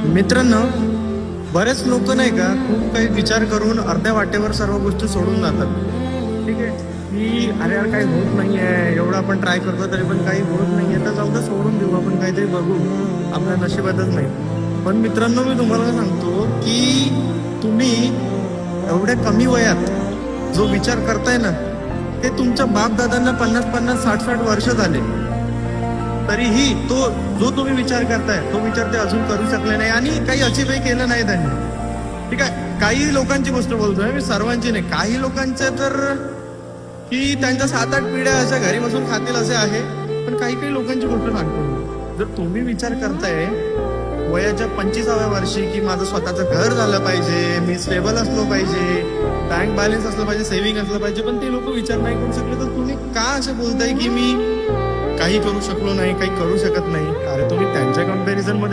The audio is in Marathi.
मित्रांनो, बरेच लोक नाही का खूप काही विचार करून अर्ध्या वाटेवर सर्व गोष्टी सोडून जातात. ठीक आहे की अरे यार काही होत नाहीये, एवढं आपण ट्राय करतो तरी पण काही होत नाहीये, तर जाऊ दे सोडून देऊ, आपण काहीतरी बघू, आपल्या नशिबातच नाही. पण मित्रांनो, मी तुम्हाला सांगतो की तुम्ही एवढ्या कमी वयात जो विचार करताय ना, ते तुमच्या बापदादांना 50-50 60-60 वर्ष झाले, तरीही तो जो तुम्ही विचार करताय तो विचार ते अजून करू शकले नाही आणि काही अचीवही केलं नाही त्यांनी. ठीक आहे, काही लोकांची गोष्ट बोलतोय मी, सर्वांची नाही. काही लोकांचे तर की त्यांच्या 7-8 पिढ्या अशा घरी बसून खातील असे आहे, पण काही काही लोकांची गोष्ट सांगतो. जर तुम्ही विचार करताय वयाच्या 25व्या वर्षी की माझं स्वतःचं घर झालं पाहिजे, मी स्टेबल असलो पाहिजे, बँक बॅलन्स असलं पाहिजे, सेव्हिंग असलं पाहिजे, पण ते लोक विचार नाही करू शकले, तर तुम्ही का असं बोलताय की मी काही करू शकलो नाही, काही करू शकत नाही? अरे तुम्ही त्यांच्या कंपॅरिझन मध्ये